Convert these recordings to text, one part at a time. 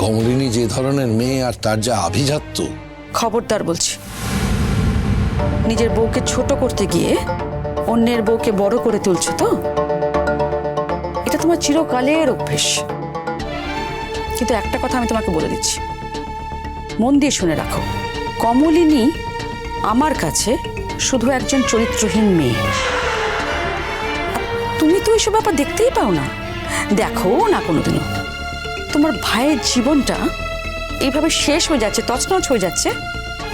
কমলিনী যে ধরনের মেয়ে আর তার যা আভিজাত্য। খবরদার বলছি, নিজের বউকে ছোট করতে গিয়ে অন্যের বউকে বড় করে তুলছো তো? এটা তোমার চিরকালের অভ্যেস। কিন্তু একটা কথা আমি তোমাকে বলে দিচ্ছি, মন দিয়ে শুনে রাখো, কমলিনী আমার কাছে শুধু একজন চরিত্রহীন মেয়ে। তুমি তো এইসব ব্যাপার দেখতেই পাও না, দেখো না কোনোদিনও। তোমার ভাইয়ের জীবনটা এইভাবে শেষ হয়ে যাচ্ছে, তছনছ হয়ে যাচ্ছে,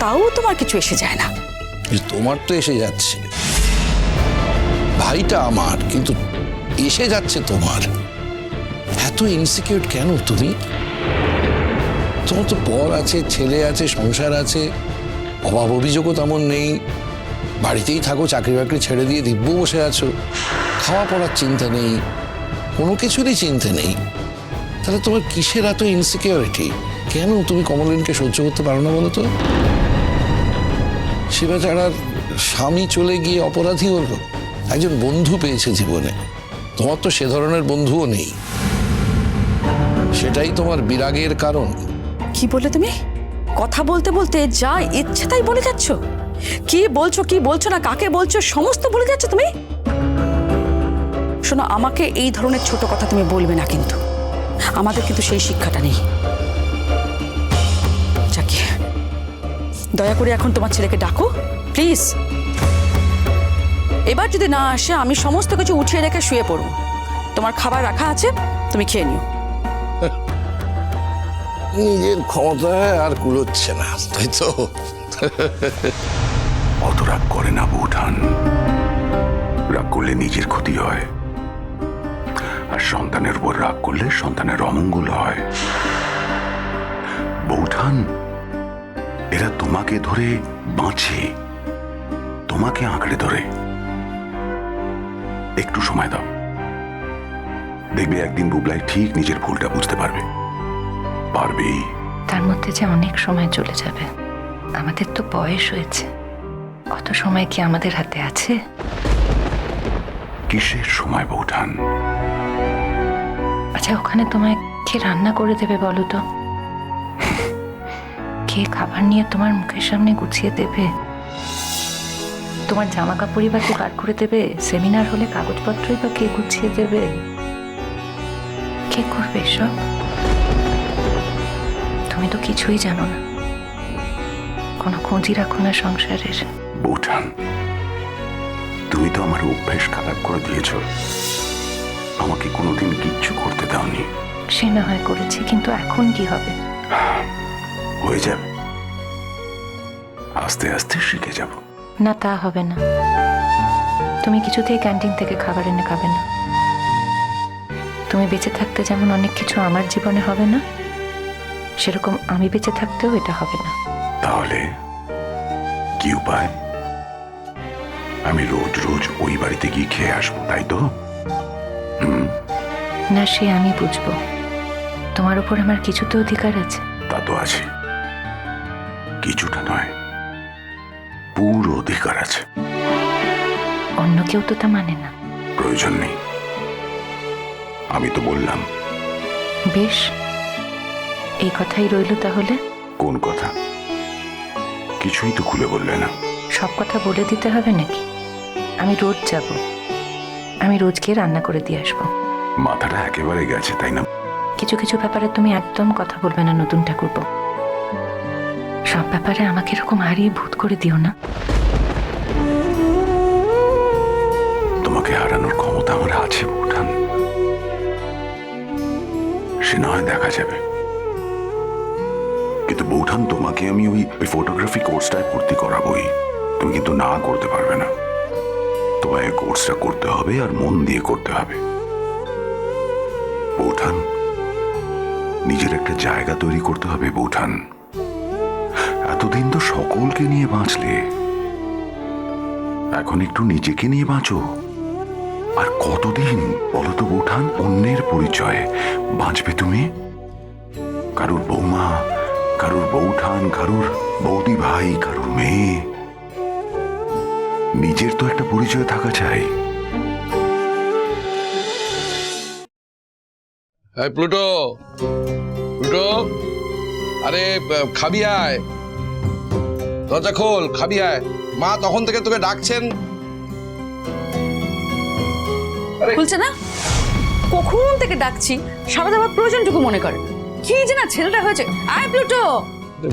তাও তোমার কিছু এসে যায় না। তোমার তো এসে যাচ্ছে, ভাইটা আমার, কিন্তু এসে যাচ্ছে তোমার। এত ইনসিকিউর কেন তুমি? তোমার তো বর আছে, ছেলে আছে, সংসার আছে, অভাব অভিযোগও তেমন নেই। বাড়িতেই থাকো, চাকরি বাকরি ছেড়ে দিয়ে দিব্য বসে আছো, খাওয়া পড়ার চিন্তা নেই, কোনো কিছুরই চিন্তা নেই। তাহলে তোমার কিসের এত ইনসিকিউরিটি? কেন তুমি কমলিনীকে সহ্য করতে পারো না বলো তো? সে বেচারার স্বামী চলে গিয়ে অপরাধী হলো, একজন বন্ধু পেয়েছে জীবনে। তোমার তো সে ধরনের বন্ধুও নেই, সেটাই তোমার বিরাগের কারণ। কি বলে তুমি? কথা বলতে বলতে যা ইচ্ছে তাই বলে যাচ্ছ। কি বলছো কি বলছো না, কাকে বলছো, সমস্ত বলে যাচ্ছ তুমি। শোনো, আমাকে এই ধরনের ছোট কথা তুমি বলবে না, কিন্তু আমাদের কিন্তু সেই শিক্ষাটা নেই। যাকে দয়া করে এখন তোমার ছেলেকে ডাকো প্লিজ। এবার যদি না আসে আমি সমস্ত কিছু উঠিয়ে রেখে শুয়ে পড়ব। তোমার খাবার রাখা আছে, তুমি খেয়ে নিও। নিজের ক্ষমতায় আর কুলোচ্ছে না, তাই তো? অত রাগ করে না বৌঠান, রাগ করলে নিজের ক্ষতি হয়, আর সন্তানের উপর রাগ করলে সন্তানের অমঙ্গল হয়। বৌঠান, এরা তোমাকে ধরে বাঁচে, তোমাকে আঁকড়ে ধরে। একটু সময় দাও, দেখবে একদিন বুবলাই ঠিক নিজের ভুলটা বুঝতে পারবে। পারবেই। তার মধ্যে যে অনেক সময় চলে যাবে। আমাদের তো বয়স হয়েছে, অত সময় কি আমাদের হাতে আছে? কিসের সময় বৌঠান? আচ্ছা, ওখানে তোমায় কে রান্না করে দেবে বলো তো? কে খাবার নিয়ে তোমার মুখের সামনে গুছিয়ে দেবে? তোমার জামা কাপড়ই বা কে বার করে দেবে? সেমিনার হলে কাগজপত্রই বা কে গুছিয়ে দেবে? কে করবে সব? তুমি তো কিছুই জানো না, কোনো খোঁজই রাখো না সংসারের। বৌঠান, তুমি তো আমার অভ্যেস খারাপ করে দিয়েছ, আমাকে কোনোদিন কিচ্ছু করতে দাওনি। সে না হয় করেছে, কিন্তু এখন কি হবে? হয়ে যাবে, আস্তে আস্তে শিখে যাব। না, তা হবে না। তুমি কিছুতেই ক্যান্টিন থেকে খাবার এনে খাবে না। তুমি বেঁচে থাকতে যেমন অনেক কিছু আমার জীবনে হবে না, সেরকম আমি বেঁচে থাকতেও এটা হবে না। তাহলে কি উপায়? আমি রোজ রোজ ওই বাড়িতে গিয়ে খেয়ে আসবো, তাই তো? না, সে আমি বুঝবো। তোমার উপর আমার কিছুতে অধিকার আছে। তা তো আছে, কিছুটা নয়, পুরো অধিকার আছে। অন্য কেউ তো তা মানে না। প্রয়োজন নেই, আমি তো বললাম। বেশ, এই কথাই রইল তাহলে। কোন কথা? কিছুই তো খুলে বললে না। সব কথা বলে দিতে হবে নাকি? আমি রোজ যাব, আমি রোজ গিয়ে রান্না করে দিয়ে আসবো। মাথাটা একেবারে গেছে, তাই না? কিছু কিছু ব্যাপারে তুমি একদম কথা বলবে না নতুন ঠাকুরপো। সব ব্যাপারে আমাকে এরকম হারিয়ে ভূত করে দিও না। তোমাকে হারানোর ক্ষমতা আমার আছে বৌঠান, সে না হয় দেখা যাবে। কিন্তু বৌঠান, তোমাকে আমি ওই ফটোগ্রাফি কোর্সটায় ভর্তি করাবোই, তুমি কিন্তু না করতে পারবে না। তোমায় কোর্সটা করতে হবে, আর মন দিয়ে করতে হবে। বৌঠান, নিজের একটা জায়গা তৈরি করতে হবে বৌঠান। এতদিন তো সকলকে নিয়ে বাঁচলে, এখন একটু নিজেকে নিয়ে বাঁচো। আর কতদিন বলো তো বৌঠান অন্যের পরিচয়ে বাঁচবে তুমি? কারুর বৌমা, কারুর বৌঠান, কারুর বৌদি ভাই, কারুর মেয়ে। নিজের তো একটা পরিচয় থাকা চাই। এই প্লুটো, প্লুটো, আরে খাবি আয়, দরজা খোল, খাবি আয়। মা তখন থেকে তোকে ডাকছেন। খুলছে না? কখন থেকে ডাকছি, সারাদিন আমার প্রয়োজনটুকু মনে করে। কি যে না ছেলেটা হয়েছে। আয় প্লুটো।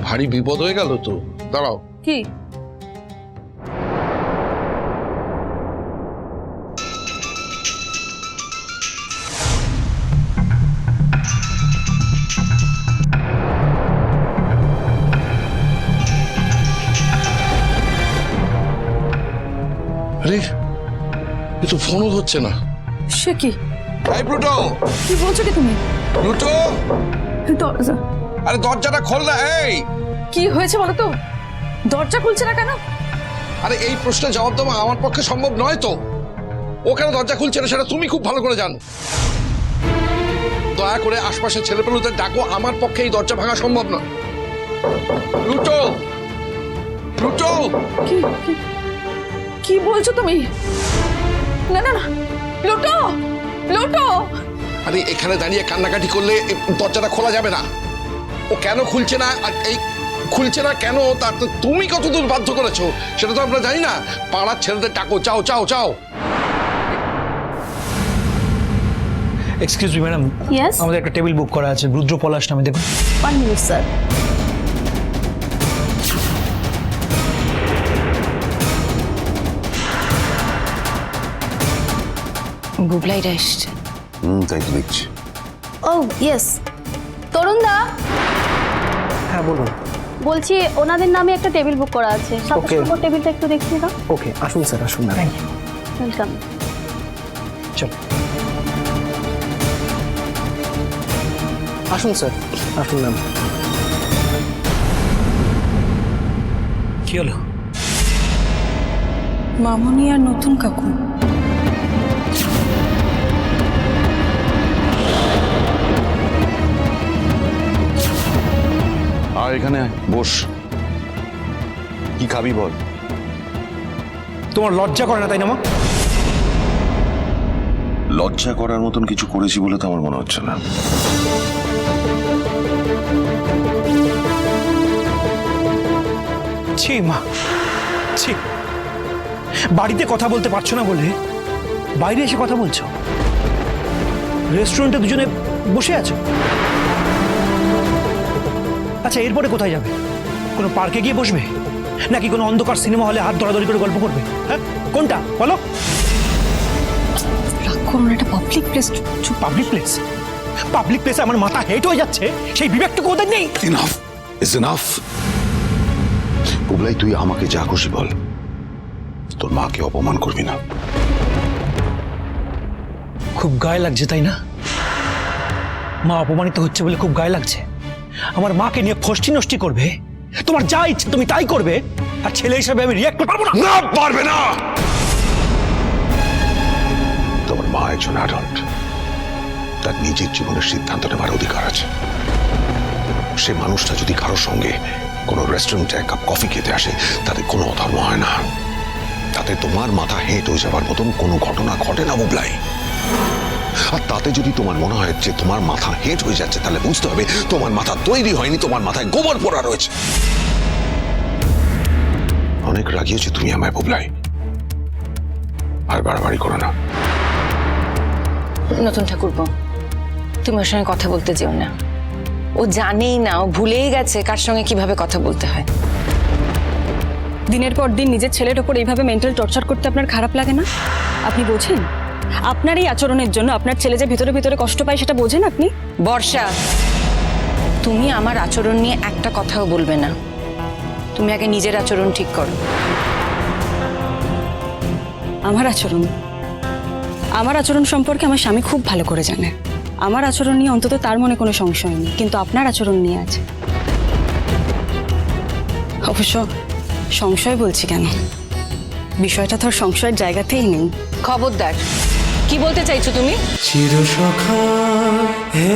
ভারী বিপদ হয়ে গেল তো, দাঁড়াও। কি? আরে এ তো ফোনও হচ্ছে না। সে কি? এই প্লুটো, কি বলছো কি তুমি? প্লুটো, দরজা, আরে দরজাটা খোল না। এই কি হয়েছে বলো তো? দরজা খুলছে না কেন? আরে এই প্রশ্নের জবাব দেওয়া আমার পক্ষে সম্ভব নয় তো। ও কেন দরজা খুলছে না সেটা তুমি খুব ভালো করে জানো। দয়া করে আশপাশের ছেলেপেলেদের ডাকো, আমার পক্ষে এই দরজা ভাঙা সম্ভব নয়। প্লুটো, প্লুটো, কি কি কি বলছো তুমি? না না না, প্লুটো, প্লুটো। আরে এখানে দাঁড়িয়ে কান্নাকাটি করলে এই দরজাটা খোলা যাবে না। ও কেন খুলছে না, আর এই খুলছে না কেন, তা তো তুমি কতদূর বাধ্য করেছো সেটা তো আমরা জানি না। পাড়ার ছেলেদের ডাকো, চাও চাও চাও। Excuse me madam, Yes? আমাদের একটা টেবিল বুক করা আছে রুদ্র পলাশ নামে, দেখুন। 1 minute, sir. বুবলাইরা এসছে। তাই তো দেখছি। Oh, yes. তরুণ দা, হ্যাঁ বলুন। বলছি ওনাদের নামে একটা টেবিল বুক করা আছে। 27 Okay. নম্বর টেবিলটা একটু দেখিয়ে দাও। ওকে, আসুন স্যার, আসুন না। ওয়েলকাম। চলো আসুন স্যার, আসুন ম্যাম। কি হলো? মামনি আর নতুন কাকু। আর এখানে বস, কি খাবি বল। তোমার লজ্জা করে না তাই না মা? লজ্জা করার মতন কিছু করেছি বলে তো আমার মনে হচ্ছে না। ছি মা, ছি। বাড়িতে কথা বলতে পারছো না বলে বাইরে এসে কথা বলছো। রেস্টুরেন্টে দুজনে বসে আছো। আচ্ছা, এরপরে কোথায় যাবে? কোনো পার্কে গিয়ে বসবে, নাকি কোনো অন্ধকার সিনেমা হলে হাত ধরাধরি করে গল্প করবে? হ্যাঁ, কোনটা বলো? রাগ করুন, এটা public place. Public place? Public প্লেসে আমার মাথা হেট হয়ে যাচ্ছে, সেই বিবেকটুকু ওদের নেই। Enough is enough. বুবলাই, তুই আমাকে যা খুশি বল, তোর মাকে অপমান করবি না। খুব গায়ে লাগছে তাই না? মা অপমানিত হচ্ছে বলে খুব গায়ে লাগছে। আমার মাকে নিয়ে ফষ্টি নষ্টি করবে, তোমার যা ইচ্ছে তুমি তাই করবে, আর ছেলে হিসাবে আমি রিয়াক্ট করতে পারবো না। না, পারবে না। তোমার মা একজন অ্যাডাল্ট, তার নিজের জীবনের সিদ্ধান্ত নেবার অধিকার আছে। সে মানুষটা যদি কারোর সঙ্গে কোনো রেস্টুরেন্টে এক কাপ কফি খেতে আসে, তাতে কোনো অধর্ম হয় না। তাতে তোমার মাথা হেঁট হয়ে যাবার মতন কোনো ঘটনা ঘটে না বুবলাই। আর তাতে যদি তোমার মনে হয় যে তোমার মাথা হেঁট হয়ে যাচ্ছে, তাহলে বুঝতে হবে তোমার মাথা তৈরি হয়নি, তোমার মাথায় গোবর পোড়া রয়েছে। অনেক রাগিয়েছো তুমি আমায় বুবলাই, আর বাড়াবাড়ি করো না। নতুন ঠাকুরপো, তুমি ওর সঙ্গে কথা বলতে যেও না। ও জানেই না, ও ভুলেই গেছে কার সঙ্গে কিভাবে কথা বলতে হয়। দিনের পর দিন নিজের ছেলের ওপর এইভাবে মেন্টাল টর্চার করতে আপনার খারাপ লাগে না? আপনি বোঝেন আপনার এই আচরণের জন্য আপনার ছেলে যে ভিতরে ভিতরে কষ্ট পায় সেটা বোঝেন আপনি? বর্ষা, তুমি আমার আচরণ নিয়ে একটা কথাও বলবে না। তুমি আগে নিজের আচরণ ঠিক করো। আমার আচরণ সম্পর্কে আমার স্বামী খুব ভালো করে জানে। আমার আচরণ নিয়ে অন্তত তার মনে কোনো সংশয় নেই, কিন্তু আপনার আচরণ নিয়ে আছে। অবশ্য সংশয় বলছি কেন, বিষয়টা তো আর সংশয়ের জায়গাতেই নেই। খবরদার, কি বলতে চাইছো তুমি? চিরসখা হে